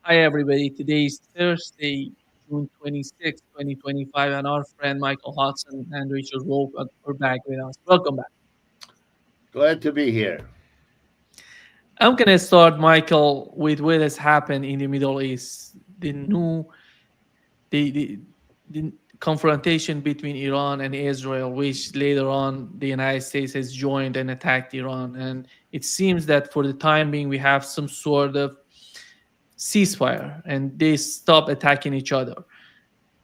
Hi, everybody. Today is Thursday, June 26, 2025, and our friend Michael Hudson and Richard Wolff are back with us. Welcome back. Glad to be here. I'm going to start, Michael, with what has happened in the Middle East. The confrontation between Iran and Israel, which later on the United States has joined and attacked Iran. And it seems that for the time being, we have some sort of ceasefire and they stop attacking each other.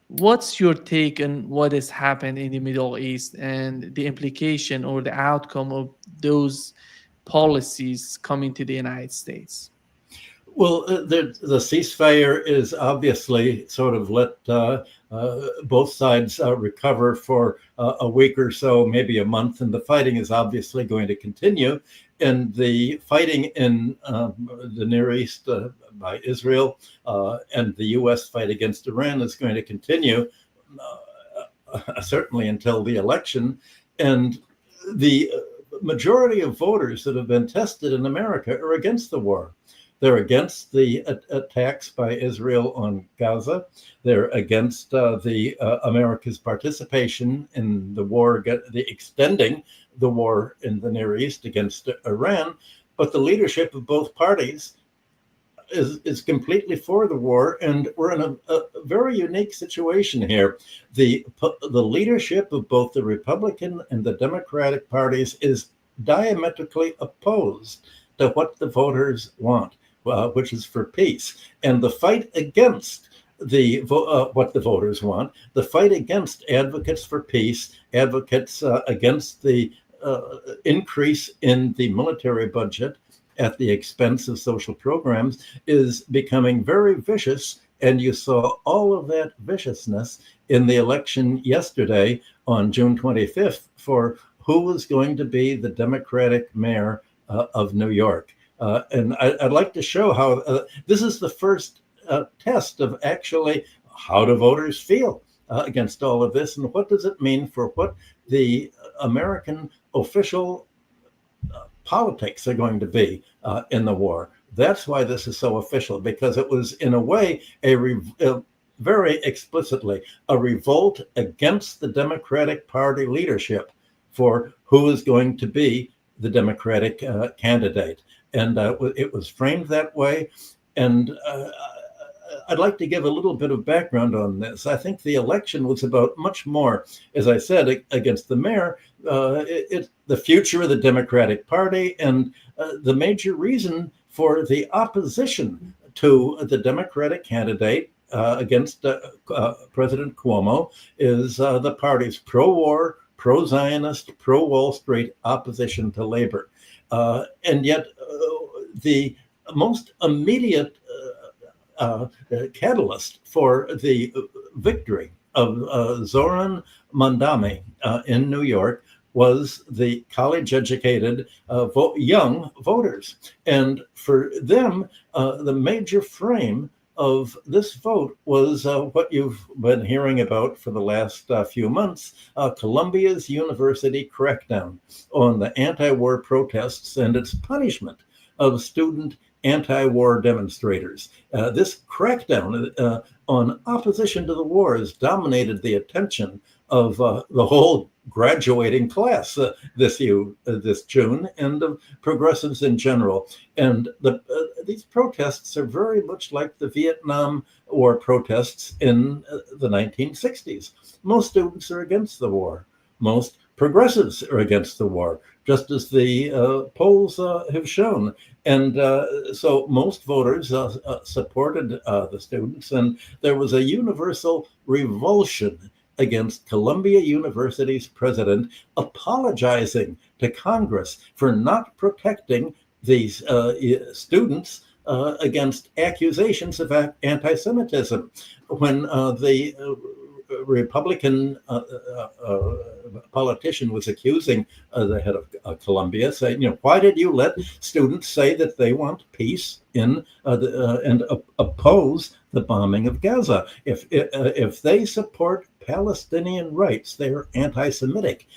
What's your take on what has happened in the Middle East and the implication or the outcome of those policies coming to the United States? Well, the ceasefire is obviously sort of let both sides recover for a week or so, maybe a month, and the fighting is obviously going to continue. And the fighting in the Near East by Israel and the U.S. fight against Iran is going to continue, certainly until the election. And the majority of voters that have been tested in America are against the war. They're against the attacks by Israel on Gaza. They're against America's participation in the war, the extending the war in the Near East against Iran. But the leadership of both parties is completely for the war, and we're in a very unique situation here. The leadership of both the Republican and the Democratic parties is diametrically opposed to what the voters want, which is for peace. And the fight against what the voters want, the fight against advocates for peace, advocates against the increase in the military budget at the expense of social programs, is becoming very vicious. And you saw all of that viciousness in the election yesterday on June 25th for who was going to be the Democratic mayor of New York. And I'd like to show how this is the first test of actually how do voters feel against all of this, and what does it mean for what the American official politics are going to be in the war. That's why this is so official, because it was in a way very explicitly a revolt against the Democratic Party leadership for who is going to be the Democratic candidate. And it was framed that way. And I'd like to give a little bit of background on this. I think the election was about much more, as I said, against the mayor, the future of the Democratic Party, and the major reason for the opposition to the Democratic candidate against President Cuomo is the party's pro-war, pro-Zionist, pro-Wall Street opposition to labor. And yet the most immediate catalyst for the victory of Zoran Mamdani in New York was the college-educated young voters. And for them, the major frame of this vote was what you've been hearing about for the last few months, Columbia's university crackdown on the anti-war protests and its punishment of student anti-war demonstrators. This crackdown on opposition to the war has dominated the attention of the whole graduating class this June, and of progressives in general. And these protests are very much like the Vietnam War protests in the 1960s. Most students are against the war. Most progressives are against the war, just as the polls have shown. And so most voters supported the students, and there was a universal revulsion against Columbia University's president apologizing to Congress for not protecting these students against accusations of anti-Semitism. When the Republican politician was accusing the head of Columbia, saying, why did you let students say that they want peace and oppose the bombing of Gaza? If they support Palestinian rights, they're anti-Semitic.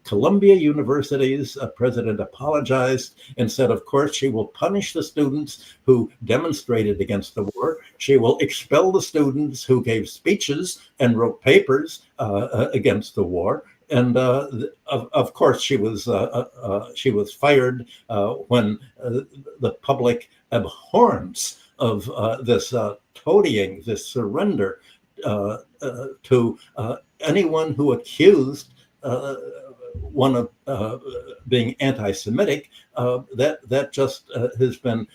Columbia University's president apologized and said, of course, she will punish the students who demonstrated against the war. She will expel the students who gave speeches and wrote papers against the war. And of course, she was fired when the public abhorrence of this toadying, this surrender to anyone who accused one of being anti-Semitic, that just has been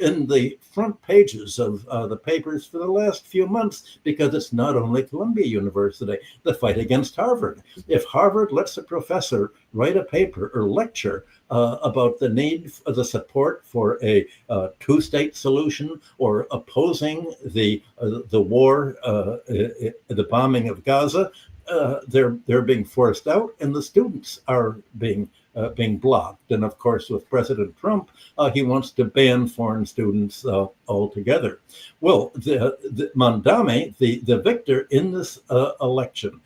in the front pages of the papers for the last few months, because it's not only Columbia University, the fight against Harvard. If Harvard lets a professor write a paper or lecture about the need for the support for a two-state solution, or opposing the war, the bombing of Gaza, they're being forced out, and the students are being blocked. And of course, with President Trump, he wants to ban foreign students altogether. Well, the Mamdani, the victor in this election,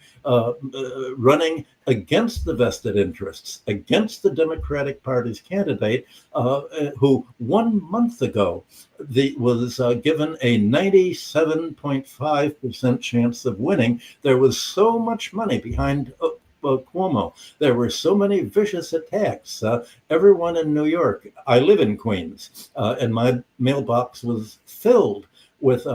running against the vested interests, against the Democratic Party's candidate, who 1 month ago was given a 97.5% chance of winning. There was so much money behind Cuomo. There were so many vicious attacks. Everyone in New York, I live in Queens, and my mailbox was filled with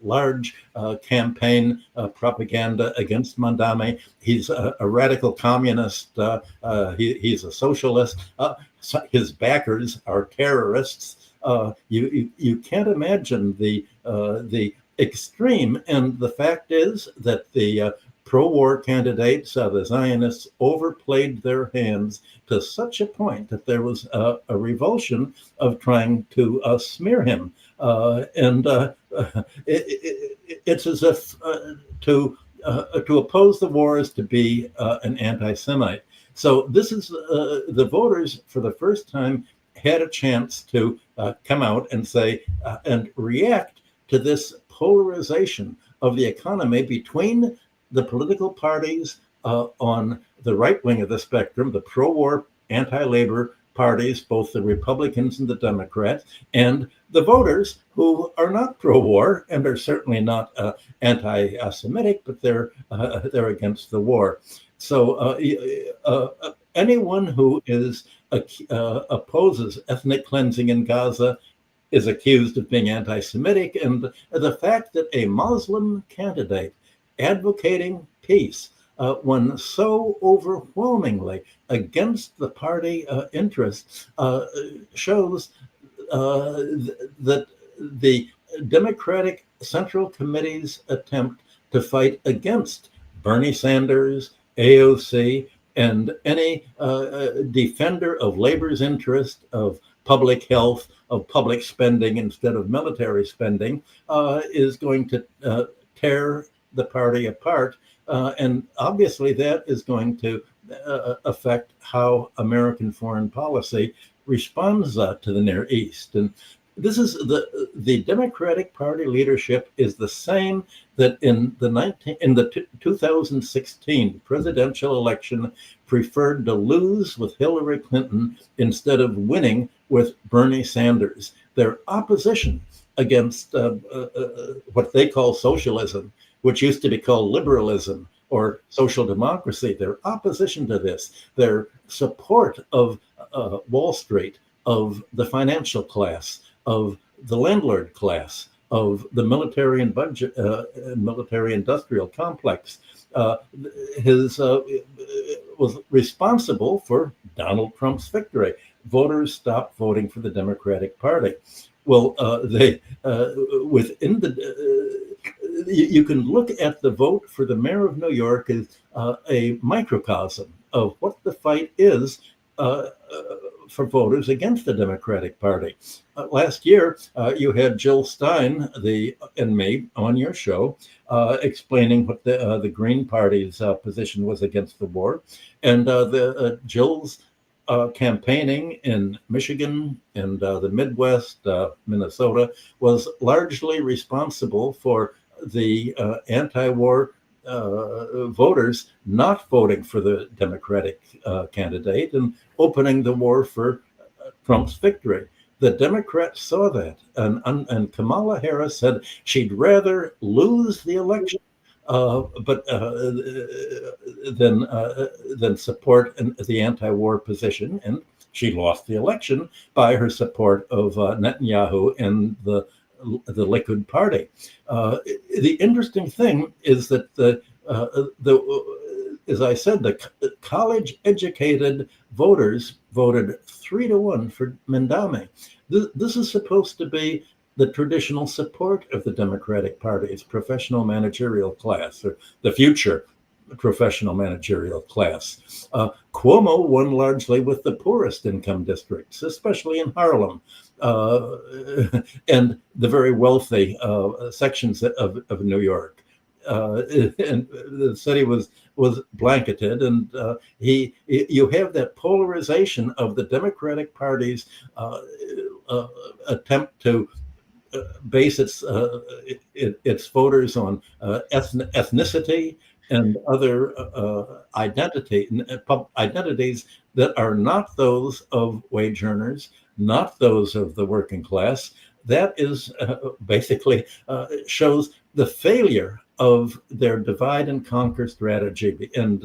large campaign propaganda against Mamdani. He's a radical communist. He's a socialist. His backers are terrorists. You can't imagine the extreme. And the fact is that the pro-war candidates, the Zionists, overplayed their hands to such a point that there was a revulsion of trying to smear him. It's as if to oppose the war is to be an anti-Semite. So this is the voters, for the first time, had a chance to come out and say and react to this polarization of the economy between the political parties on the right wing of the spectrum, the pro-war, anti-labor parties, both the Republicans and the Democrats, and the voters who are not pro-war and are certainly not anti-Semitic, but they're against the war. So anyone who opposes ethnic cleansing in Gaza is accused of being anti-Semitic, and the fact that a Muslim candidate advocating peace won so overwhelmingly against the party interests shows that the Democratic Central Committee's attempt to fight against Bernie Sanders, AOC, and any defender of labor's interest, of public health, of public spending instead of military spending, is going to tear the party apart. And obviously that is going to affect how American foreign policy responds to the Near East. And this is the Democratic Party leadership is the same that in the 2016 presidential election preferred to lose with Hillary Clinton instead of winning with Bernie Sanders. Their opposition against what they call socialism, which used to be called liberalism or social democracy, their opposition to this, their support of Wall Street, of the financial class, of the landlord class, of the military and budget, military industrial complex, was responsible for Donald Trump's victory. Voters stopped voting for the Democratic Party. Well, within you can look at the vote for the mayor of New York as a microcosm of what the fight is for voters against the Democratic Party. Last year, you had Jill Stein and me on your show explaining what the Green Party's position was against the war. And Jill's campaigning in Michigan and the Midwest, Minnesota, was largely responsible for the anti-war voters not voting for the Democratic candidate and opening the war for Trump's victory. The Democrats saw that, and Kamala Harris said she'd rather lose the election, but than support the anti-war position. And she lost the election by her support of Netanyahu and the Likud party. The interesting thing is that as I said, the college-educated voters voted 3-1 for Mamdani. This is supposed to be the traditional support of the Democratic Party's professional managerial class, or the future professional managerial class. Cuomo won largely with the poorest income districts, especially in Harlem, and the very wealthy sections of New York. And the city was blanketed, and you have that polarization of the Democratic Party's attempt to base its voters on ethnicity and other identities that are not those of wage earners, not those of the working class. That is basically shows the failure of their divide and conquer strategy. And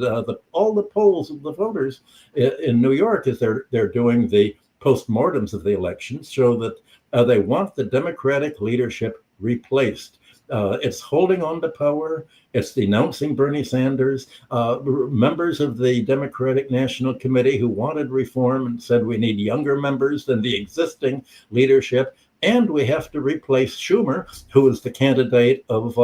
all the polls of the voters in New York, as they're doing the postmortems of the elections, show that they want the Democratic leadership replaced. It's holding on to power. It's denouncing Bernie Sanders. Members of the Democratic National Committee who wanted reform and said we need younger members than the existing leadership. And we have to replace Schumer, who is the candidate of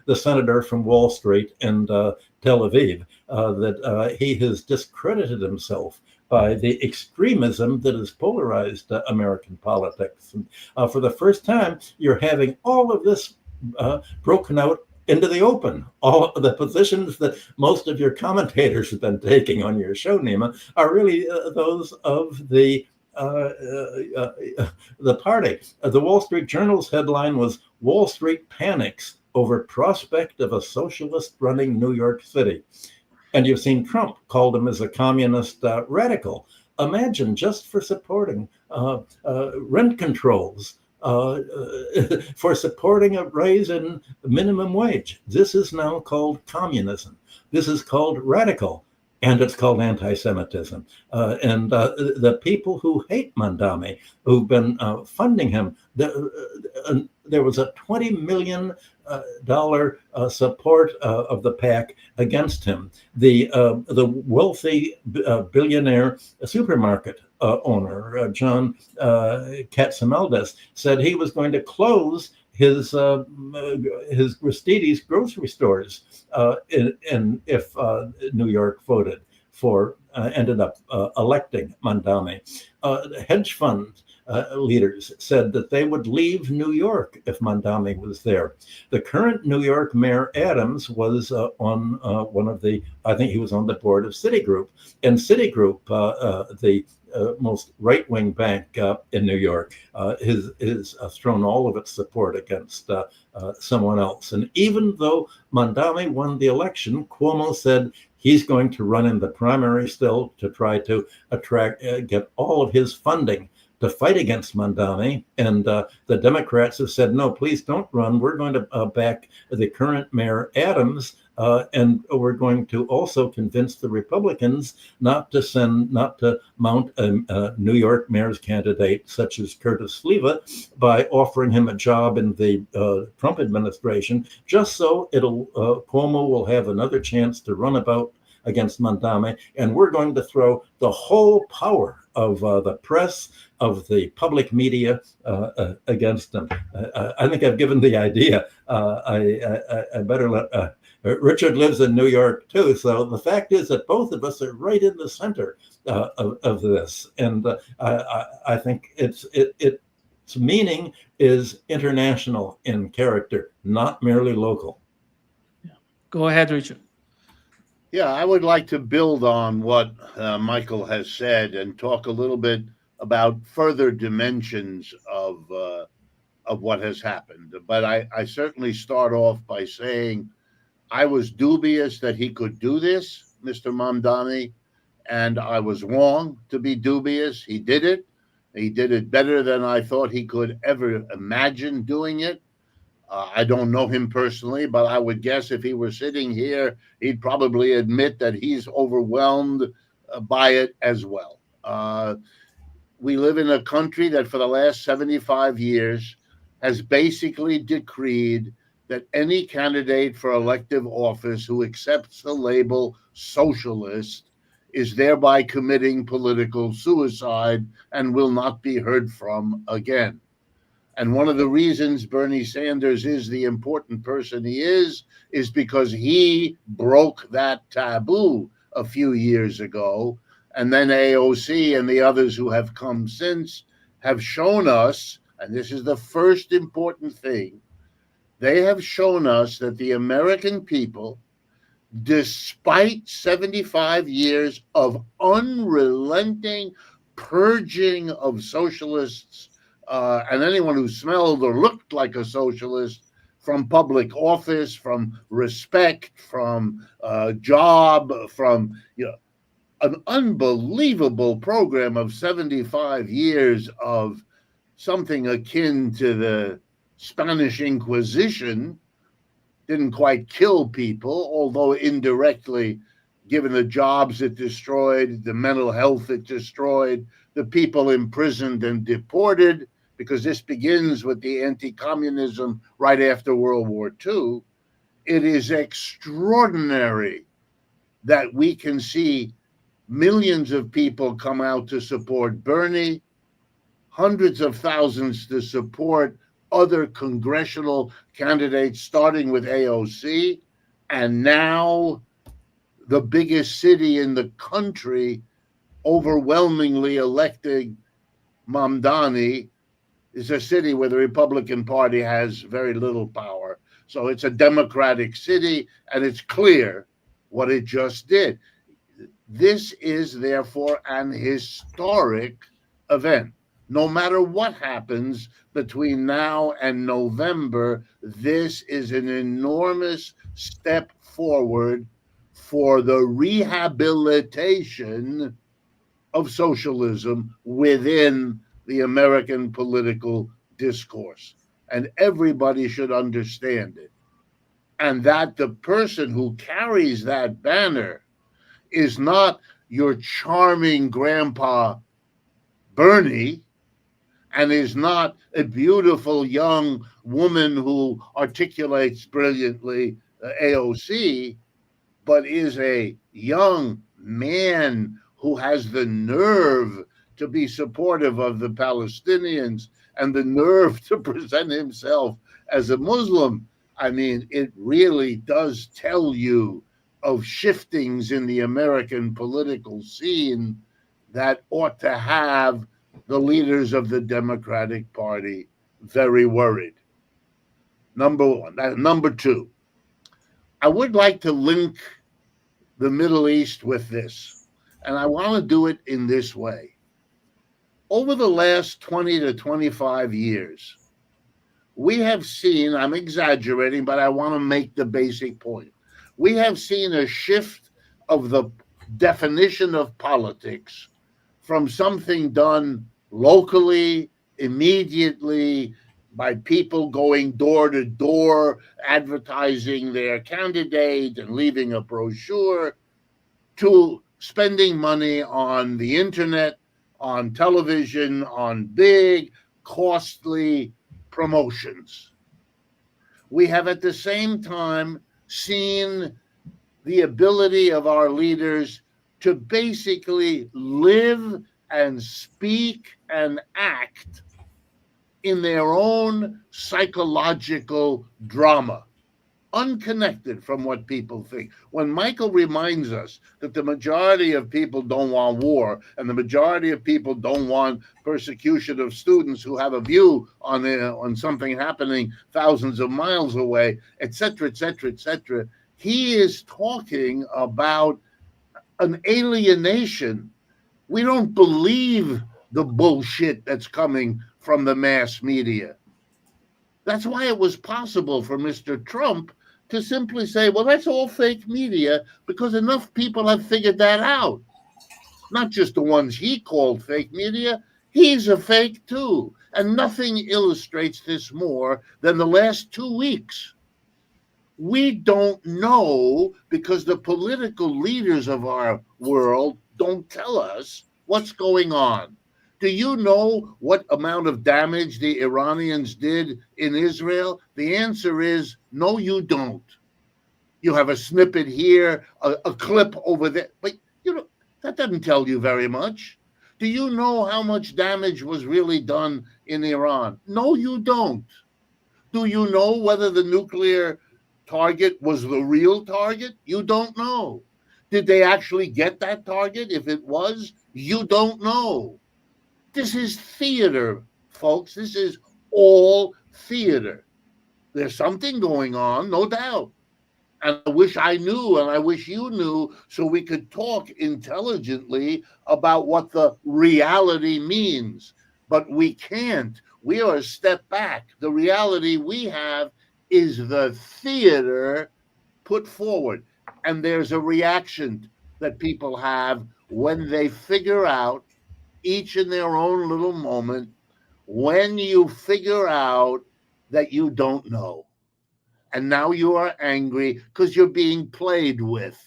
the senator from Wall Street and Tel Aviv, that he has discredited himself by the extremism that has polarized American politics. And, for the first time, you're having all of this broken out into the open. All of the positions that most of your commentators have been taking on your show, Nima, are really those of the party. The Wall Street Journal's headline was "Wall Street Panics Over Prospect of a Socialist Running New York City." And you've seen Trump called him as a communist radical. Imagine, just for supporting rent controls, for supporting a raise in minimum wage. This is now called communism. This is called radical. And it's called anti-Semitism. And the people who hate Mamdani, who've been funding him, there was a $20 million support of the PAC against him. The wealthy billionaire supermarket owner, John Katzimeldes, said he was going to close his Aristides grocery stores if New York voted for ended up electing Mamdani. Hedge fund leaders said that they would leave New York if Mamdani was there. The current New York Mayor Adams was on one of the, I think he was on the board of Citigroup. And Citigroup, the most right-wing bank in New York, has thrown all of its support against someone else. And even though Mamdani won the election, Cuomo said he's going to run in the primary still to try to get all of his funding to fight against Mamdani. And the Democrats have said, no, please don't run. We're going to back the current Mayor Adams, and we're going to also convince the Republicans not to mount a New York mayor's candidate such as Curtis Sliwa by offering him a job in the Trump administration, just so Cuomo will have another chance to run about against Mamdani, and we're going to throw the whole power of the press, of the public media against them. I think I've given the idea. I better let Richard lives in New York too, so the fact is that both of us are right in the center of this, and I think its meaning is international in character, not merely local. Yeah. Go ahead, Richard. Yeah, I would like to build on what Michael has said and talk a little bit about further dimensions of what has happened. But I certainly start off by saying I was dubious that he could do this, Mr. Mamdani, and I was wrong to be dubious. He did it. He did it better than I thought he could ever imagine doing it. I don't know him personally, but I would guess if he were sitting here, he'd probably admit that he's overwhelmed by it as well. We live in a country that for the last 75 years has basically decreed that any candidate for elective office who accepts the label socialist is thereby committing political suicide and will not be heard from again. And one of the reasons Bernie Sanders is the important person he is because he broke that taboo a few years ago. And then AOC and the others who have come since have shown us, and this is the first important thing, they have shown us that the American people, despite 75 years of unrelenting purging of socialists and anyone who smelled or looked like a socialist from public office, from respect, from job, from an unbelievable program of 75 years of something akin to the Spanish Inquisition. Didn't quite kill people, although indirectly, given the jobs it destroyed, the mental health it destroyed, the people imprisoned and deported, because this begins with the anti-communism right after World War II. It is extraordinary that we can see millions of people come out to support Bernie, hundreds of thousands to support other congressional candidates, starting with AOC, and now the biggest city in the country overwhelmingly electing Mamdani is a city where the Republican Party has very little power. So it's a Democratic city, and it's clear what it just did. This is therefore an historic event. No matter what happens between now and November, this is an enormous step forward for the rehabilitation of socialism within the American political discourse. And everybody should understand it. And that the person who carries that banner is not your charming grandpa Bernie, and is not a beautiful young woman who articulates brilliantly AOC, but is a young man who has the nerve to be supportive of the Palestinians and the nerve to present himself as a Muslim. I mean, it really does tell you of shiftings in the American political scene that ought to have the leaders of the Democratic Party very worried. Number one. Number two, I would like to link the Middle East with this, and I want to do it in this way. Over the last 20 to 25 years, we have seen, I'm exaggerating, but I want to make the basic point. We have seen a shift of the definition of politics from something done locally, immediately, by people going door to door, advertising their candidate and leaving a brochure, to spending money on the internet, on television, on big, costly promotions. We have at the same time seen the ability of our leaders to basically live and speak and act in their own psychological drama, unconnected from what people think. When Michael reminds us that the majority of people don't want war, and the majority of people don't want persecution of students who have a view on something happening thousands of miles away, etc., etc., etc., he is talking about an alienation. We don't believe the bullshit that's coming from the mass media. That's why it was possible for Mr. Trump to simply say, well, that's all fake media, because enough people have figured that out. Not just the ones he called fake media. He's a fake too. And nothing illustrates this more than the last 2 weeks. We don't know because the political leaders of our world don't tell us what's going on. Do you know what amount of damage the Iranians did in Israel? The answer is no, you don't. You have a snippet here, a clip over there, but that doesn't tell you very much. Do you know how much damage was really done in Iran? No, you don't. Do you know whether the nuclear target was the real target? You don't know. Did they actually get that target? If it was, you don't know. This is theater, folks. This is all theater. There's something going on, no doubt. And I wish I knew, and I wish you knew, so we could talk intelligently about what the reality means. But we can't. We are a step back. The reality we have is the theater put forward. And there's a reaction that people have when they figure out, each in their own little moment, when you figure out that you don't know. And now you are angry because you're being played with.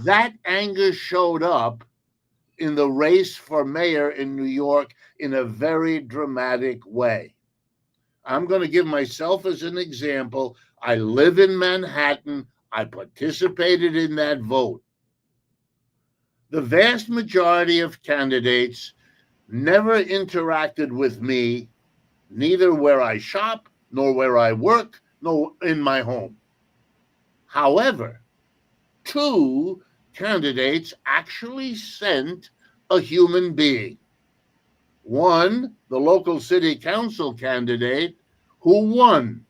That anger showed up in the race for mayor in New York in a very dramatic way. I'm going to give myself as an example. I live in Manhattan. I participated in that vote. The vast majority of candidates never interacted with me, neither where I shop, nor where I work, nor in my home. However, 2 candidates actually sent a human being. One, the local city council candidate, who won,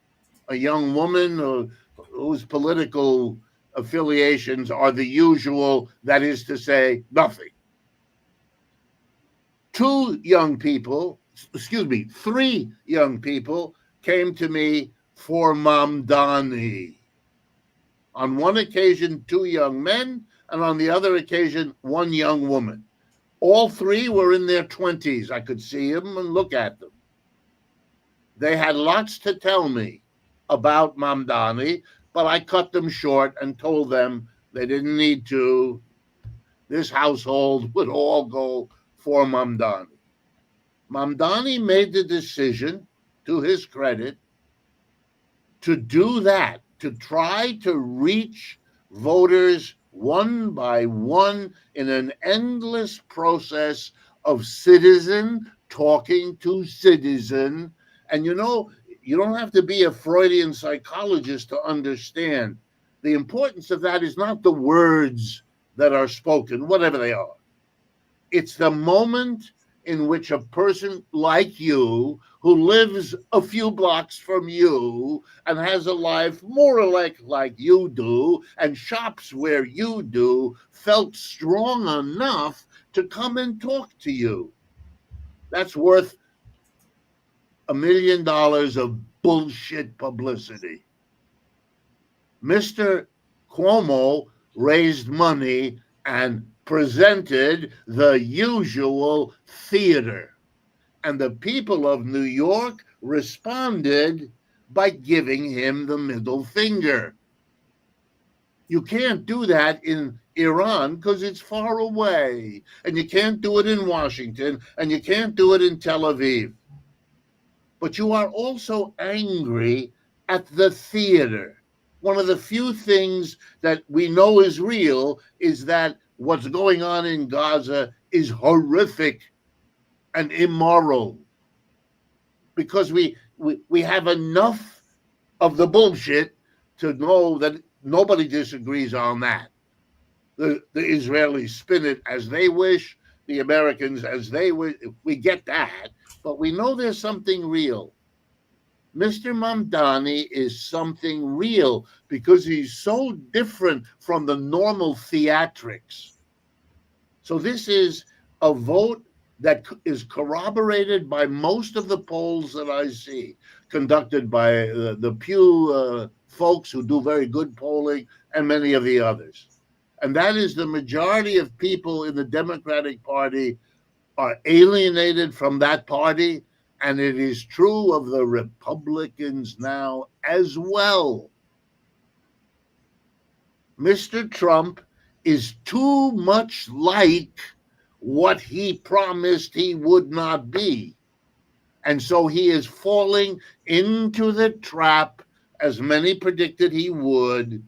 a young woman whose political affiliations are the usual, that is to say, nothing. 3 young people came to me for Mamdani. On one occasion, 2 young men, and on the other occasion, 1 young woman. All 3 were in their 20s. I could see them and look at them. They had lots to tell me about Mamdani, but I cut them short and told them they didn't need to. This household would all go for Mamdani. Mamdani made the decision, to his credit, to do that, to try to reach voters one by one in an endless process of citizen talking to citizen. And you don't have to be a Freudian psychologist to understand the importance of that is not the words that are spoken, whatever they are. It's the moment in which a person like you, who lives a few blocks from you and has a life more or less like you do and shops where you do, felt strong enough to come and talk to you. That's worth $1 million of bullshit publicity. Mr. Cuomo raised money and presented the usual theater. And the people of New York responded by giving him the middle finger. You can't do that in Iran because it's far away. And you can't do it in Washington, and you can't do it in Tel Aviv. But you are also angry at the theater. One of the few things that we know is real is that what's going on in Gaza is horrific and immoral, because we have enough of the bullshit to know that nobody disagrees on that. The Israelis spin it as they wish, the Americans as they wish. We get that, but we know there's something real. Mr. Mamdani is something real because he's so different from the normal theatrics. So this is a vote that is corroborated by most of the polls that I see, conducted by the Pew folks who do very good polling and many of the others. And that is the majority of people in the Democratic Party are alienated from that party, and it is true of the Republicans now as well. Mr. Trump is too much like what he promised he would not be. And so he is falling into the trap, as many predicted he would,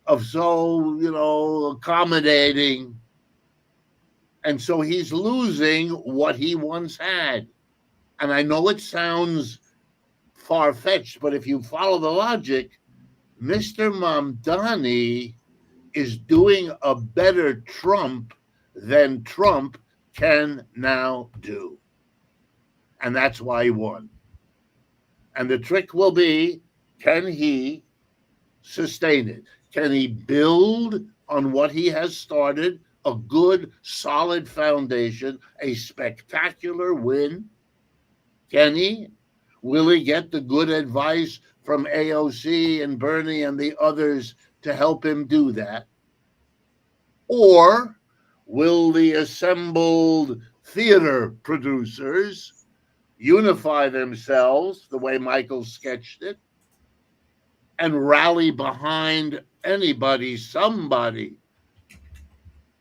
of so, accommodating. And so he's losing what he once had. And I know it sounds far-fetched, but if you follow the logic, Mr. Mamdani is doing a better Trump than Trump can now do. And that's why he won. And the trick will be, can he sustain it? Can he build on what he has started, a good, solid foundation, a spectacular win? Can he? Will he get the good advice from AOC and Bernie and the others to help him do that? Or will the assembled theater producers unify themselves the way Michael sketched it and rally behind somebody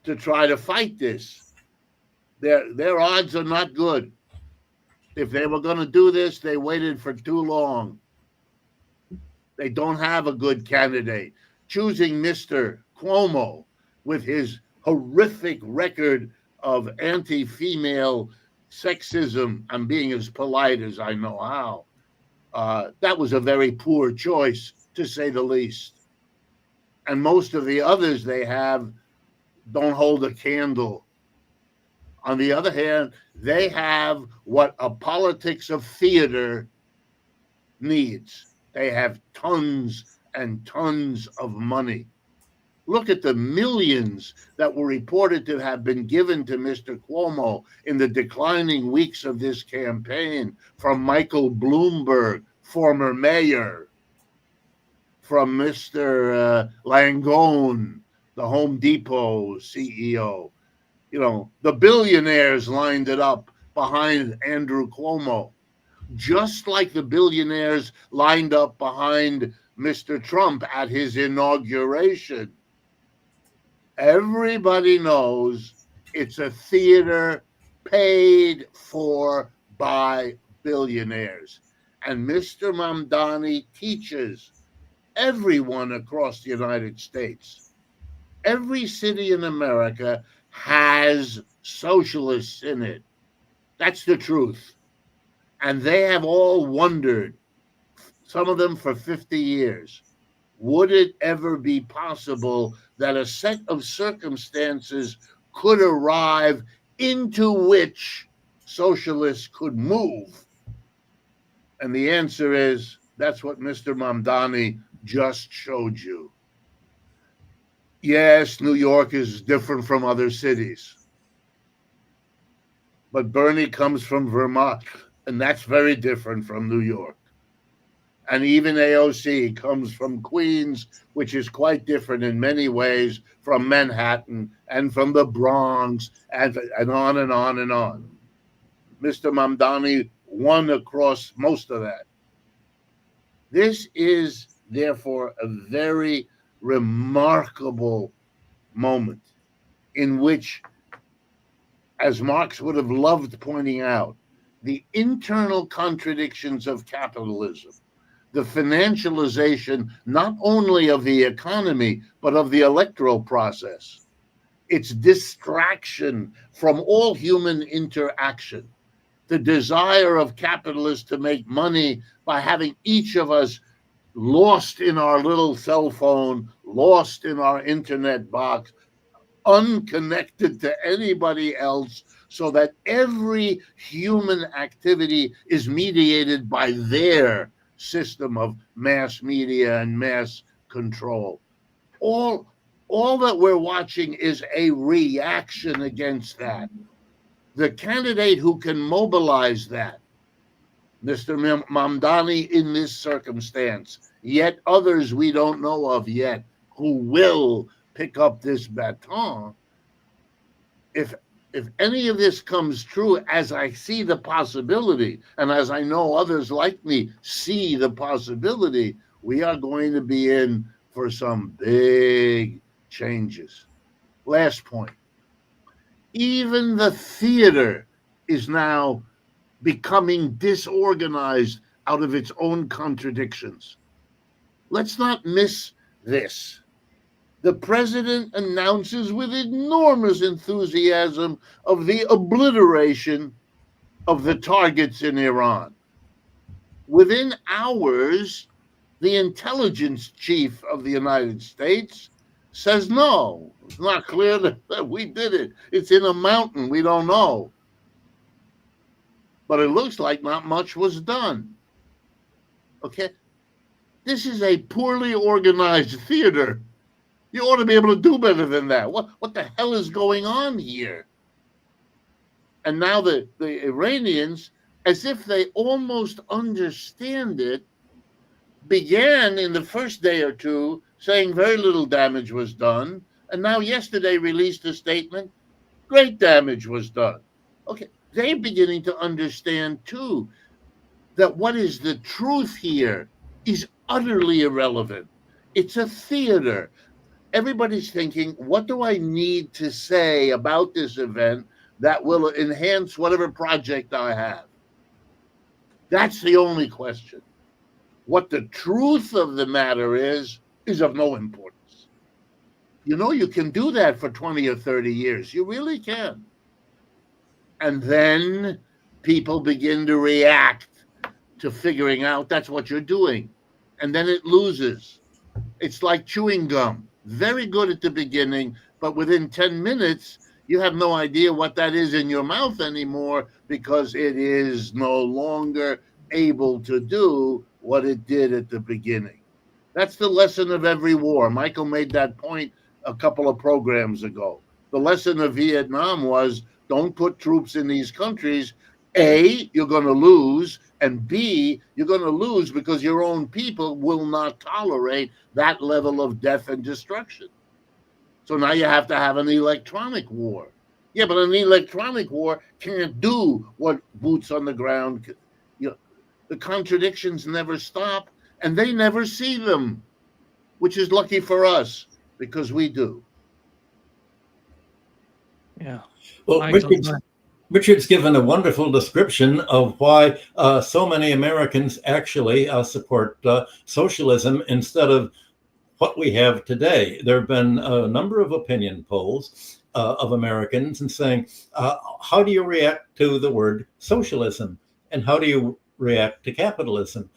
to try to fight this? Their odds are not good. If they were going to do this, they waited for too long. They don't have a good candidate. Choosing Mr. Cuomo with his horrific record of anti-female sexism, I'm being as polite as I know how, that was a very poor choice, to say the least. And most of the others they have don't hold a candle. On the other hand, they have what a politics of theater needs. They have tons and tons of money. Look at the millions that were reported to have been given to Mr. Cuomo in the declining weeks of this campaign from Michael Bloomberg, former mayor, from Mr. Langone, the Home Depot CEO. The billionaires lined it up behind Andrew Cuomo, just like the billionaires lined up behind Mr. Trump at his inauguration. Everybody knows it's a theater paid for by billionaires. And Mr. Mamdani teaches everyone across the United States. Every city in America has socialists in it. That's the truth. And they have all wondered, some of them for 50 years, would it ever be possible that a set of circumstances could arrive into which socialists could move? And the answer is, that's what Mr. Mamdani just showed you. Yes, New York is different from other cities. But Bernie comes from Vermont, and that's very different from New York. And even AOC comes from Queens, which is quite different in many ways from Manhattan and from the Bronx and on and on and on. Mr. Mamdani won across most of that. This is, therefore, a very remarkable moment in which, as Marx would have loved pointing out, the internal contradictions of capitalism, the financialization not only of the economy, but of the electoral process, its distraction from all human interaction, the desire of capitalists to make money by having each of us lost in our little cell phone, lost in our internet box, unconnected to anybody else, so that every human activity is mediated by their system of mass media and mass control. All that we're watching is a reaction against that. The candidate who can mobilize that, Mr. Mamdani in this circumstance, yet others we don't know of yet, who will pick up this baton, if if any of this comes true, as I see the possibility, and as I know others like me see the possibility, we are going to be in for some big changes. Last point. Even the theater is now becoming disorganized out of its own contradictions. Let's not miss this. The president announces with enormous enthusiasm of the obliteration of the targets in Iran. Within hours, the intelligence chief of the United States says, no, it's not clear that we did it. It's in a mountain. We don't know. But it looks like not much was done. Okay? This is a poorly organized theater. You ought to be able to do better than that. What the hell is going on here? And now the Iranians, as if they almost understand it, began in the first day or two saying very little damage was done, and now yesterday released a statement, great damage was done. Okay, they're beginning to understand too that what is the truth here is utterly irrelevant. It's a theater. Everybody's thinking, what do I need to say about this event that will enhance whatever project I have? That's the only question. What the truth of the matter is of no importance. You know, you can do that for 20 or 30 years. You really can. And then people begin to react to figuring out that's what you're doing. And then it loses. It's like chewing gum. Very good at the beginning, but within 10 minutes, you have no idea what that is in your mouth anymore because it is no longer able to do what it did at the beginning. That's the lesson of every war. Michael made that point a couple of programs ago. The lesson of Vietnam was don't put troops in these countries. A, you're going to lose, and B, you're going to lose because your own people will not tolerate that level of death and destruction. So now you have to have an electronic war. Yeah, but an electronic war can't do what boots on the ground. You know, the contradictions never stop, and they never see them, which is lucky for us because we do. Yeah. Well, Richard's given a wonderful description of why so many Americans actually support socialism instead of what we have today. There have been a number of opinion polls of Americans and saying, how do you react to the word socialism? And how do you react to capitalism?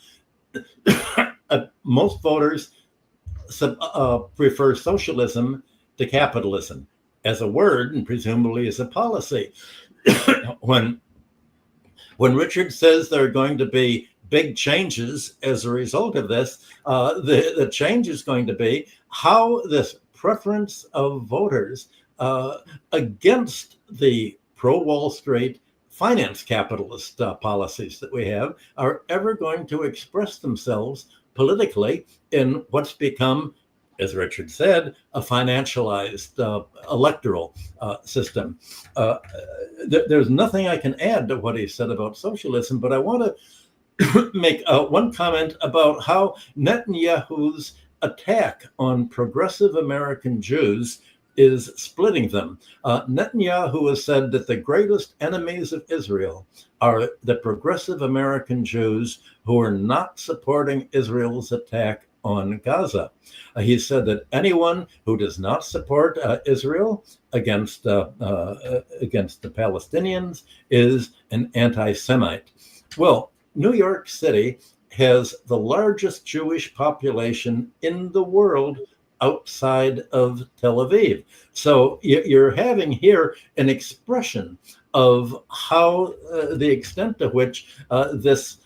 Most voters prefer socialism to capitalism as a word and presumably as a policy. When Richard says there are going to be big changes as a result of this, the change is going to be how this preference of voters against the pro-Wall Street finance capitalist policies that we have are ever going to express themselves politically in what's become, as Richard said, a financialized electoral system. There's nothing I can add to what he said about socialism, but I want to make one comment about how Netanyahu's attack on progressive American Jews is splitting them. Netanyahu has said that the greatest enemies of Israel are the progressive American Jews who are not supporting Israel's attack on Gaza. He said that anyone who does not support Israel against the Palestinians is an anti-Semite. Well, New York City has the largest Jewish population in the world outside of Tel Aviv. So you're having here an expression of how the extent to which this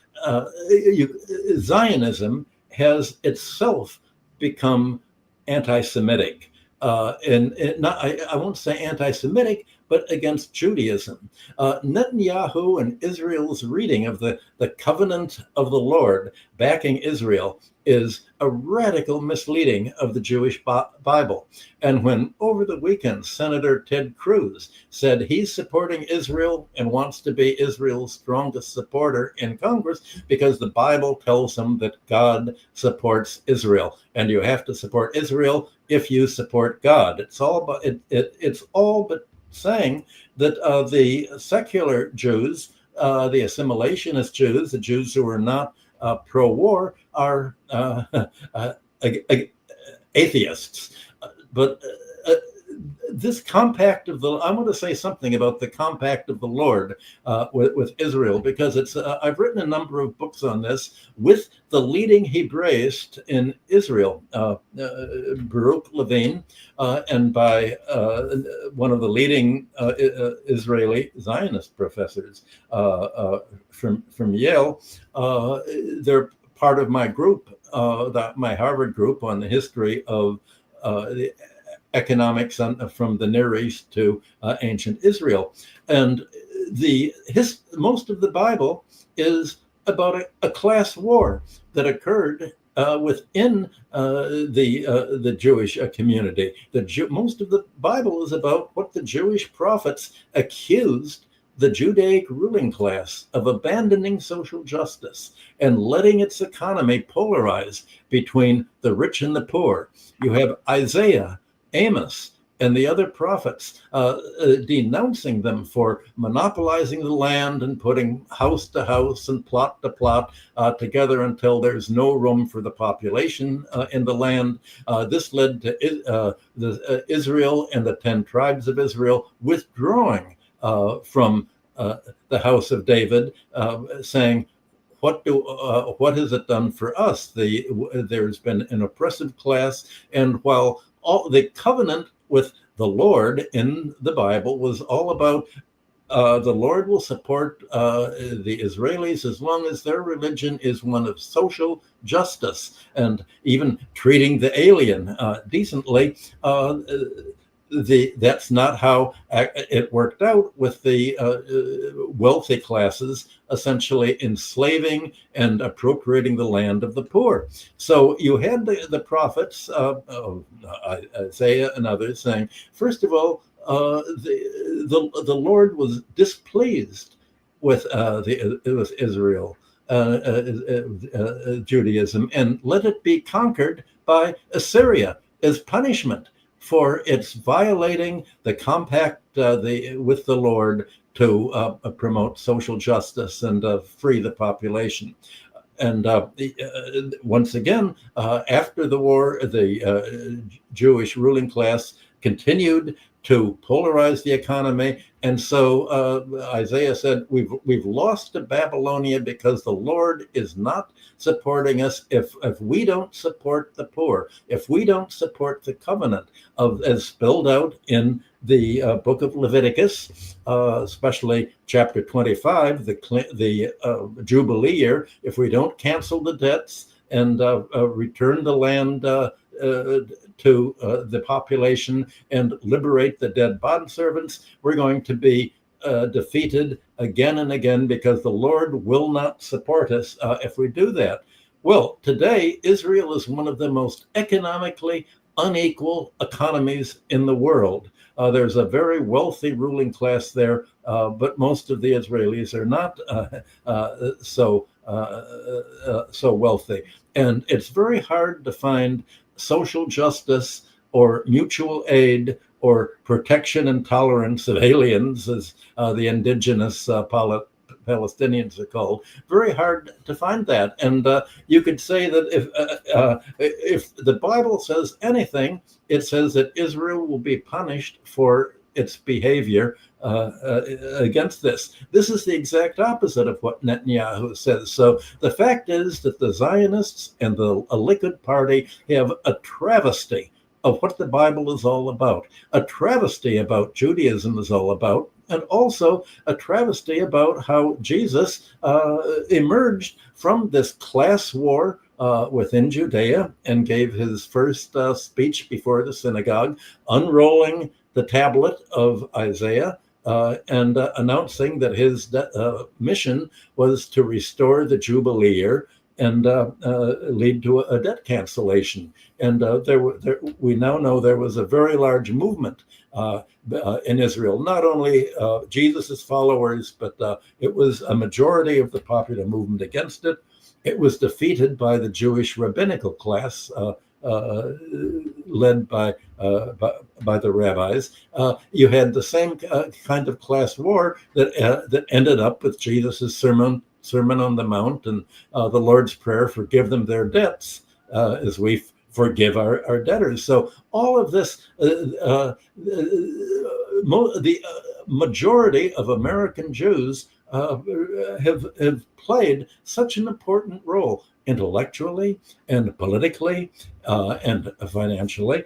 Zionism has itself become anti-Semitic. I won't say anti-Semitic, but against Judaism. Netanyahu and Israel's reading of the covenant of the Lord backing Israel is a radical misleading of the Jewish Bible. And when over the weekend, Senator Ted Cruz said he's supporting Israel and wants to be Israel's strongest supporter in Congress because the Bible tells him that God supports Israel, and you have to support Israel if you support God. It's all but it's all but saying that the secular Jews, the assimilationist Jews, the Jews who are not pro-war, are atheists. But this compact of the, I want to say something about the compact of the Lord with Israel, because it's, I've written a number of books on this with the leading Hebraist in Israel, Baruch Levine, and by one of the leading Israeli Zionist professors from Yale. They're part of my group, my Harvard group on the history of the economics from the Near East to ancient Israel. And most of the Bible is about a class war that occurred within the Jewish community. Most of the Bible is about what the Jewish prophets accused the Judaic ruling class of abandoning social justice and letting its economy polarize between the rich and the poor. You have Isaiah, Amos, and the other prophets denouncing them for monopolizing the land and putting house to house and plot to plot together until there's no room for the population in the land. This led to Israel and the 10 tribes of Israel withdrawing from the house of David, saying, what has it done for us? There's been an oppressive class, and while all the covenant with the Lord in the Bible was all about the Lord will support the Israelis as long as their religion is one of social justice and even treating the alien decently. That's not how it worked out with the wealthy classes essentially enslaving and appropriating the land of the poor. So you had the prophets, Isaiah and others, saying, first of all, the Lord was displeased with Israel, Judaism, and let it be conquered by Assyria as punishment for its violating the compact with the Lord to promote social justice and free the population. And once again, after the war, the Jewish ruling class continued to polarize the economy. And so Isaiah said, we've lost to Babylonia because the Lord is not supporting us. If we don't support the poor, if we don't support the covenant as spelled out in the book of Leviticus, especially chapter 25, the Jubilee year, if we don't cancel the debts and return the land to the population and liberate the dead bondservants, we're going to be defeated again and again because the Lord will not support us if we do that. Well, today, Israel is one of the most economically unequal economies in the world. There's a very wealthy ruling class there, but most of the Israelis are not so wealthy. And it's very hard to find social justice or mutual aid or protection and tolerance of aliens, as the indigenous Palestinians are called. Very hard to find that. And you could say that if the Bible says anything, it says that Israel will be punished for its behavior against this. This is the exact opposite of what Netanyahu says. So the fact is that the Zionists and the Likud party have a travesty of what the Bible is all about, a travesty about Judaism is all about, and also a travesty about how Jesus emerged from this class war within Judea and gave his first speech before the synagogue, unrolling the tablet of Isaiah and announcing that his mission was to restore the Jubilee year and lead to a debt cancellation. And we now know there was a very large movement in Israel, not only Jesus's followers, but it was a majority of the popular movement against it. It was defeated by the Jewish rabbinical class, led by the rabbis. You had the same kind of class war that ended up with Jesus's Sermon on the Mount and the Lord's Prayer, forgive them their debts as we forgive our debtors. So all of this, the majority of American Jews have played such an important role intellectually and politically and financially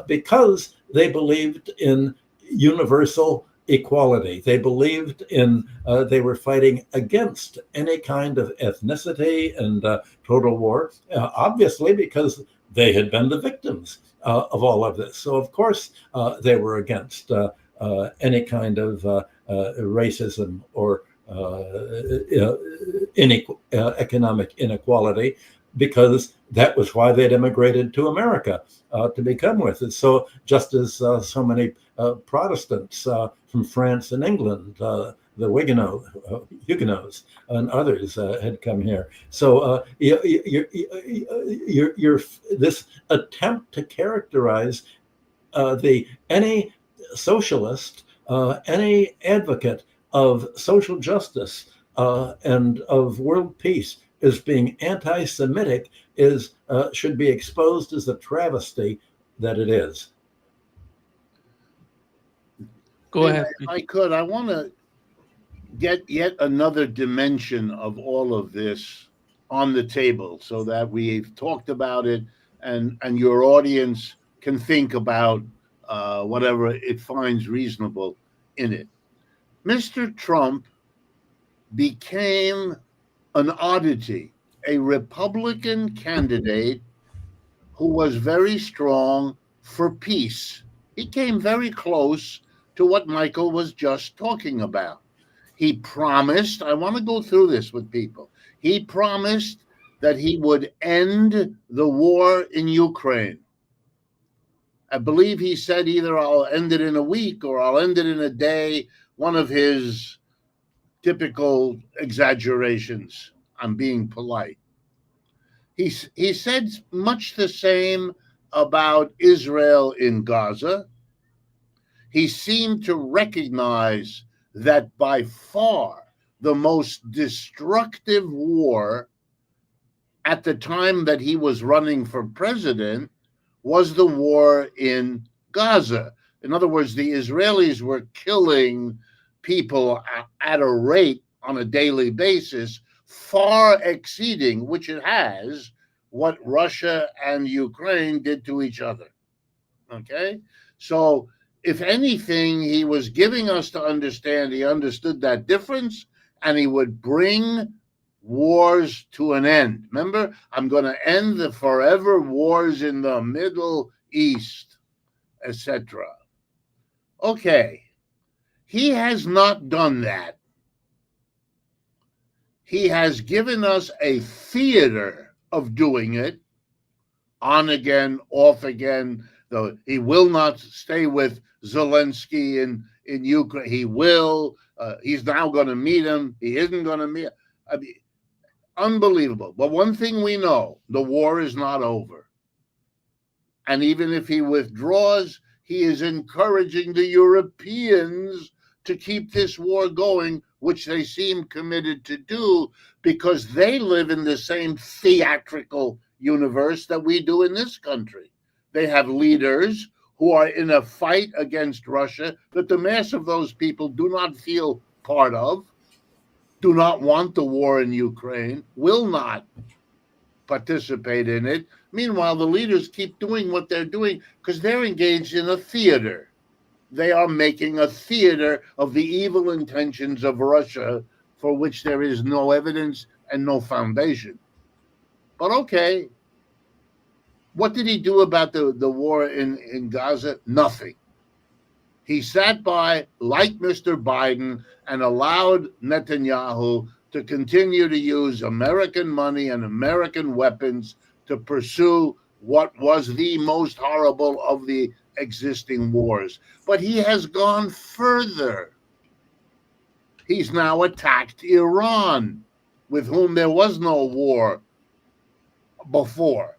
because they believed in universal equality. They believed in, they were fighting against any kind of ethnicity and total war, obviously because they had been the victims of all of this. So of course they were against any kind of racism or economic inequality, because that was why they'd immigrated to America to begin with. And so just as so many Protestants from France and England, the Huguenots and others had come here. So this attempt to characterize any socialist, any advocate of social justice and of world peace as being anti-Semitic should be exposed as a travesty that it is. Go ahead. If I could, I want to get yet another dimension of all of this on the table so that we've talked about it and your audience can think about whatever it finds reasonable in it. Mr. Trump became an oddity, a Republican candidate who was very strong for peace. He came very close to what Michael was just talking about. He promised, I want to go through this with people. He promised that he would end the war in Ukraine. I believe he said either I'll end it in a week or I'll end it in a day, one of his typical exaggerations. I'm being polite. He said much the same about Israel in Gaza. He seemed to recognize that by far the most destructive war at the time that he was running for president was the war in Gaza. In other words, the Israelis were killing people at a rate on a daily basis far exceeding, which it has, what Russia and Ukraine did to each other. Okay? So if anything, he was giving us to understand he understood that difference and he would bring wars to an end. Remember, I'm going to end the forever wars in the Middle East, etc. Okay. He has not done that. He has given us a theater of doing it, on again, off again. Though he will not stay with Zelensky in Ukraine. He will. He's now going to meet him. He isn't going to meet. I mean, unbelievable. But one thing we know, the war is not over. And even if he withdraws, he is encouraging the Europeans to keep this war going, which they seem committed to do because they live in the same theatrical universe that we do in this country. They have leaders who are in a fight against Russia that the mass of those people do not feel part of, do not want the war in Ukraine, will not participate in it. Meanwhile, the leaders keep doing what they're doing because they're engaged in a theater. They are making a theater of the evil intentions of Russia for which there is no evidence and no foundation. But okay, what did he do about the war in Gaza? Nothing. He sat by, like Mr. Biden, and allowed Netanyahu to continue to use American money and American weapons to pursue what was the most horrible of the existing wars. But he has gone further. He's now attacked Iran, with whom there was no war before.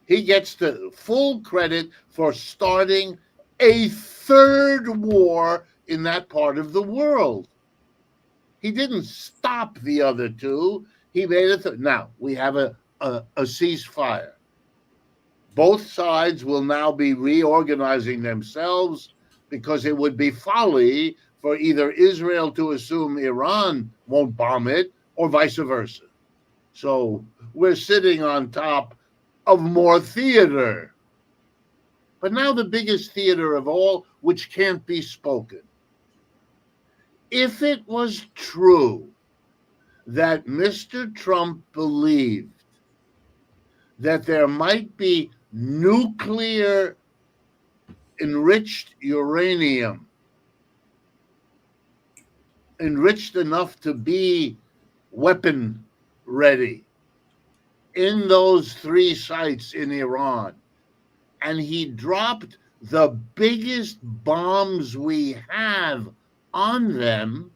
He gets the full credit for starting a third war in that part of the world. He didn't stop the other two. He made it. Now we have a ceasefire. Both sides will now be reorganizing themselves, because it would be folly for either Israel to assume Iran won't bomb it or vice versa. So we're sitting on top of more theater. But now the biggest theater of all, which can't be spoken. If it was true that Mr. Trump believed that there might be nuclear enriched uranium, enriched enough to be weapon ready in those 3 sites in Iran, and he dropped the biggest bombs we have on them,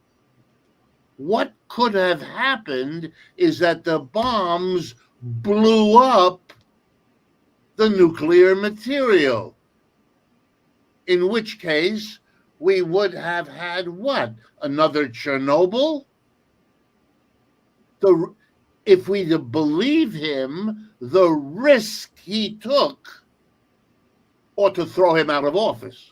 what could have happened is that the bombs blew up the nuclear material, in which case we would have had what? Another Chernobyl? If we believe him, the risk he took ought to throw him out of office.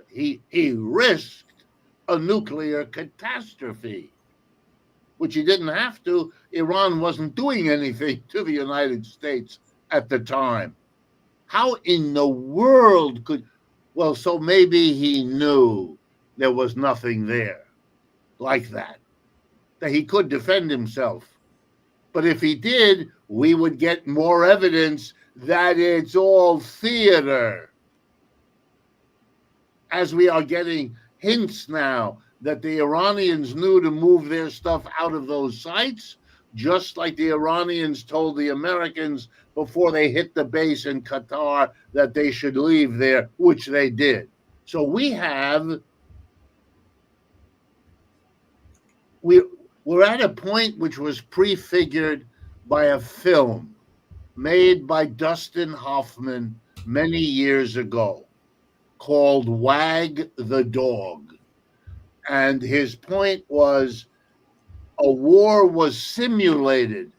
He risked a nuclear catastrophe, which he didn't have to. Iran wasn't doing anything to the United States at the time. How in the world could... Well, so maybe he knew there was nothing there like that he could defend himself. But if he did, we would get more evidence that it's all theater. As we are getting hints now that the Iranians knew to move their stuff out of those sites, just like the Iranians told the Americans before they hit the base in Qatar that they should leave there, which they did. So we're at a point which was prefigured by a film made by Dustin Hoffman many years ago called Wag the Dog. And his point was a war was simulated.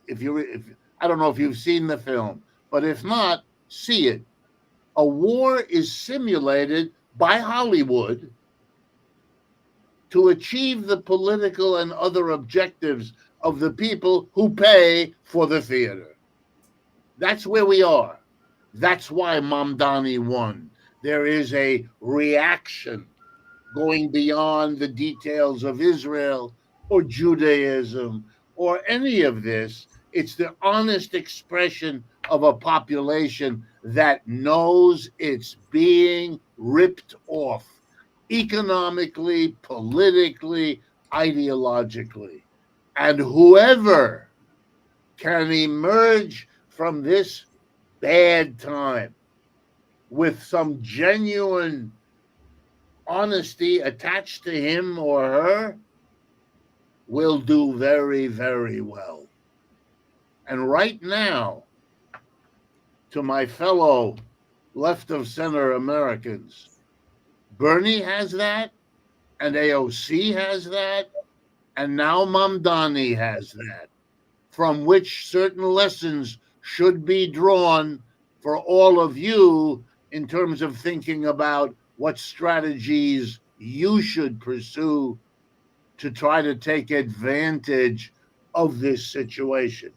I don't know if you've seen the film, but if not, see it. A war is simulated by Hollywood to achieve the political and other objectives of the people who pay for the theater. That's where we are. That's why Mamdani won. There is a reaction going beyond the details of Israel or Judaism or any of this. It's the honest expression of a population that knows it's being ripped off economically, politically, ideologically. And whoever can emerge from this bad time with some genuine honesty attached to him or her will do very, very well. And right now, to my fellow left of center Americans, Bernie has that, and AOC has that, and now Mamdani has that, from which certain lessons should be drawn for all of you in terms of thinking about what strategies you should pursue to try to take advantage of this situation.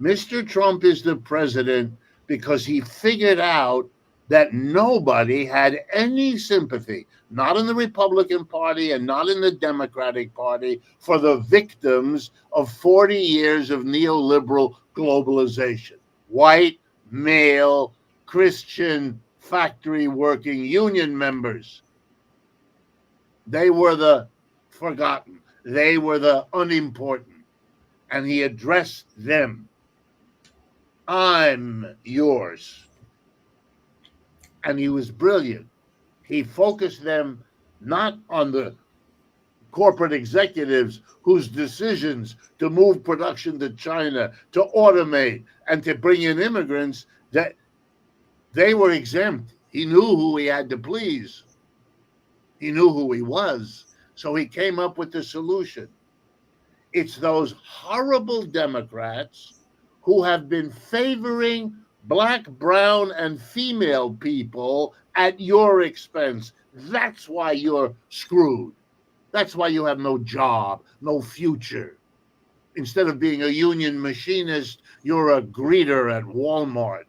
Mr. Trump is the president because he figured out that nobody had any sympathy, not in the Republican Party and not in the Democratic Party, for the victims of 40 years of neoliberal globalization. White, male, Christian, factory working union members. They were the forgotten. They were the unimportant. And he addressed them. I'm yours. And he was brilliant. He focused them not on the corporate executives whose decisions to move production to China, to automate, and to bring in immigrants, that they were exempt. He knew who he had to please. He knew who he was. So he came up with the solution. It's those horrible Democrats who have been favoring black, brown, and female people at your expense. That's why you're screwed. That's why you have no job, no future. Instead of being a union machinist, you're a greeter at Walmart.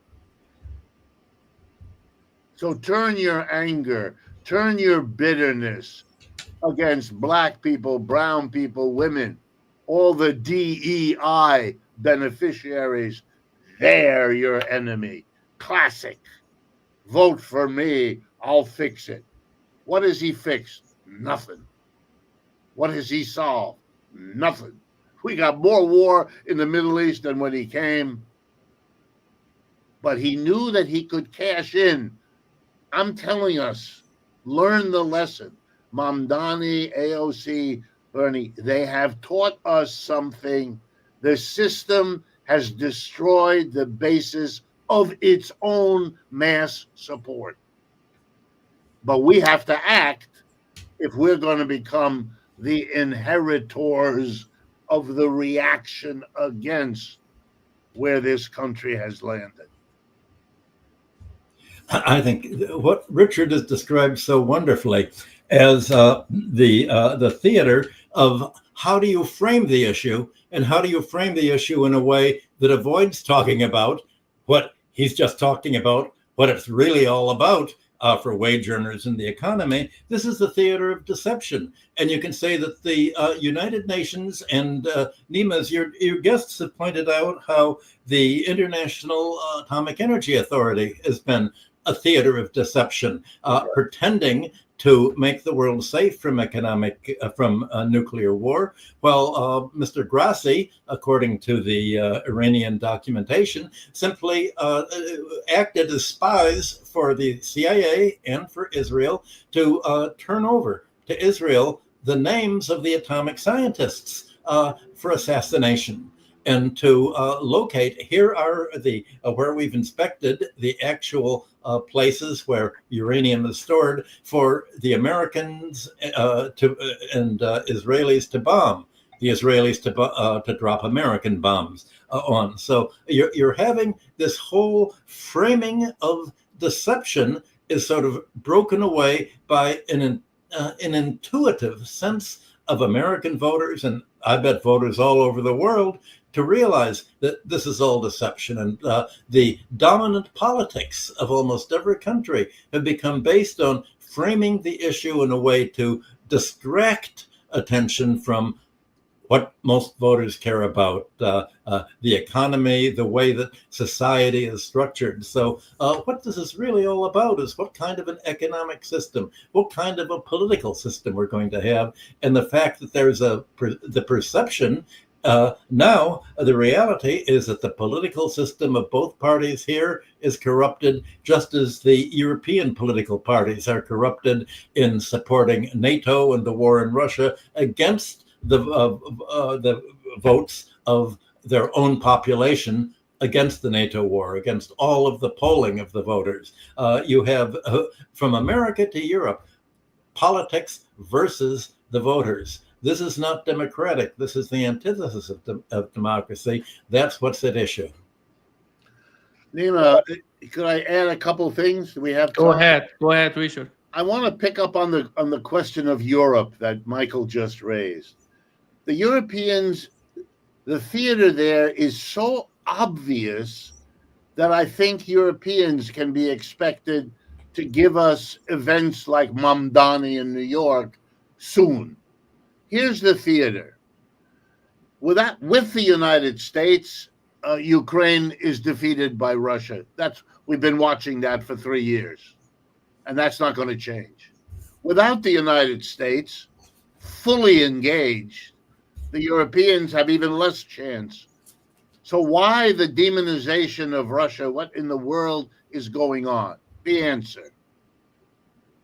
So turn your anger, turn your bitterness against black people, brown people, women, all the DEI beneficiaries. They're your enemy. Classic. Vote for me. I'll fix it. What has he fixed? Nothing. What has he solved? Nothing. We got more war in the Middle East than when he came. But he knew that he could cash in. I'm telling us, learn the lesson. Mamdani, AOC, Bernie, they have taught us something. The system has destroyed the basis of its own mass support. But we have to act if we're going to become the inheritors of the reaction against where this country has landed. I think what Richard has described so wonderfully as the theater of how do you frame the issue, and how do you frame the issue in a way that avoids talking about what he's just talking about, what it's really all about for wage earners in the economy. This is the theater of deception. And you can say that the United Nations and Nima's, your guests have pointed out how the International Atomic Energy Authority has been a theater of deception, pretending to make the world safe from nuclear war. Well, Mr. Grassi, according to the Iranian documentation, simply acted as spies for the CIA and for Israel to turn over to Israel the names of the atomic scientists for assassination. And to locate, here are the where we've inspected the actual places where uranium is stored for the Americans and Israelis to bomb, the Israelis to drop American bombs on. So you're having this whole framing of deception is sort of broken away by an intuitive sense of American voters, and I bet voters all over the world, to realize that this is all deception. And the dominant politics of almost every country have become based on framing the issue in a way to distract attention from what most voters care about, the economy, the way that society is structured. So what this is really all about is what kind of an economic system, what kind of a political system we're going to have, and the fact that there's the perception. Now, the reality is that the political system of both parties here is corrupted, just as the European political parties are corrupted in supporting NATO and the war in Russia against the votes of their own population against the NATO war, against all of the polling of the voters. You have, from America to Europe, politics versus the voters. This is not democratic. This is the antithesis of democracy. That's what's at issue. Nima, could I add a couple things? Do we have time? Go ahead, Richard. I want to pick up on the question of Europe that Michael just raised. The Europeans, the theater there is so obvious that I think Europeans can be expected to give us events like Mamdani in New York soon. Here's the theater. With the United States, Ukraine is defeated by Russia. We've been watching that for 3 years, and that's not going to change. Without the United States fully engaged, the Europeans have even less chance. So why the demonization of Russia? What in the world is going on? The answer: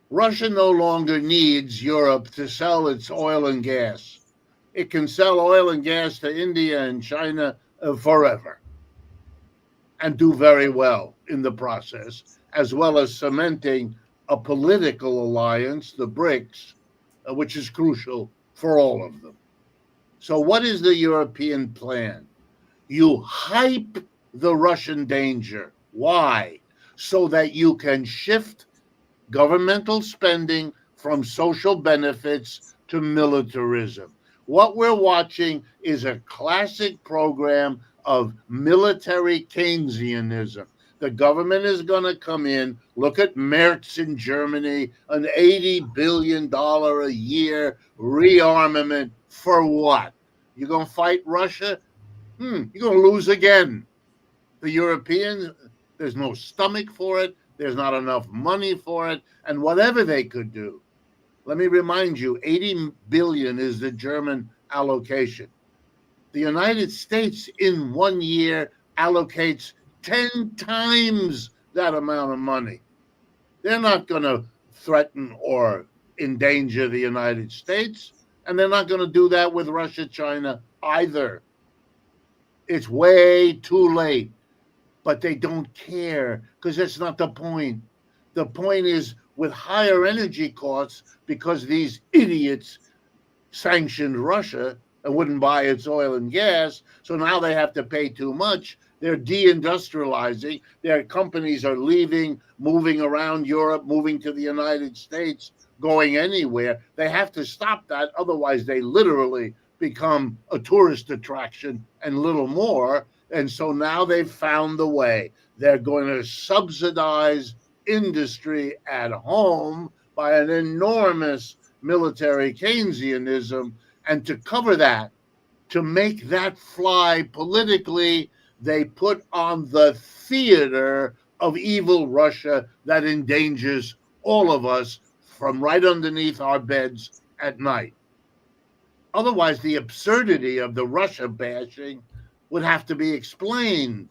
Russia no longer needs Europe to sell its oil and gas. It can sell oil and gas to India and China forever and do very well in the process, as well as cementing a political alliance, the BRICS, which is crucial for all of them. So, what is the European plan? You hype the Russian danger. Why? So that you can shift governmental spending from social benefits to militarism. What we're watching is a classic program of military Keynesianism. The government is going to come in. Look at Merz in Germany, an $80 billion a year rearmament for what? You're going to fight Russia? You're going to lose again. The Europeans, there's no stomach for it. There's not enough money for it. And whatever they could do, let me remind you, 80 billion is the German allocation. The United States in 1 year allocates 10 times that amount of money. They're not going to threaten or endanger the United States, and they're not going to do that with Russia, China either. It's way too late, but they don't care because that's not the point. The point is with higher energy costs, because these idiots sanctioned Russia and wouldn't buy its oil and gas, so now they have to pay too much. They're deindustrializing. Their companies are leaving, moving around Europe, moving to the United States, going anywhere. They have to stop that. Otherwise, they literally become a tourist attraction and little more. And so now they've found the way. They're going to subsidize industry at home by an enormous military Keynesianism. And to cover that, to make that fly politically, they put on the theater of evil Russia that endangers all of us from right underneath our beds at night. Otherwise, the absurdity of the Russia bashing would have to be explained.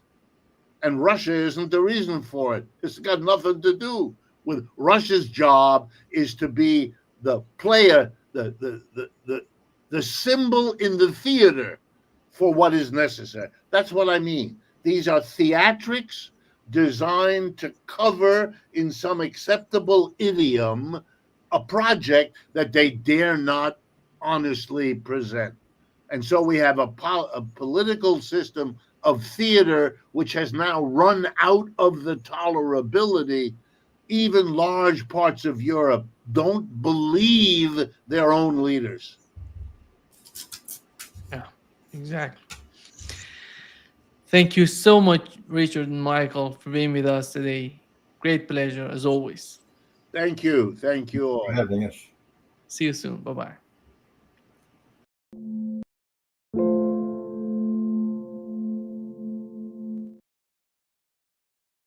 And Russia isn't the reason for it. It's got nothing to do with Russia's job is to be the player, the symbol in the theater for what is necessary. That's what I mean. These are theatrics designed to cover in some acceptable idiom a project that they dare not honestly present. And so we have a political system of theater which has now run out of the tolerability. Even large parts of Europe don't believe their own leaders. Yeah, exactly. Thank you so much, Richard and Michael, for being with us today. Great pleasure, as always. Thank you. Thank you for all. having us. See you soon. Bye bye.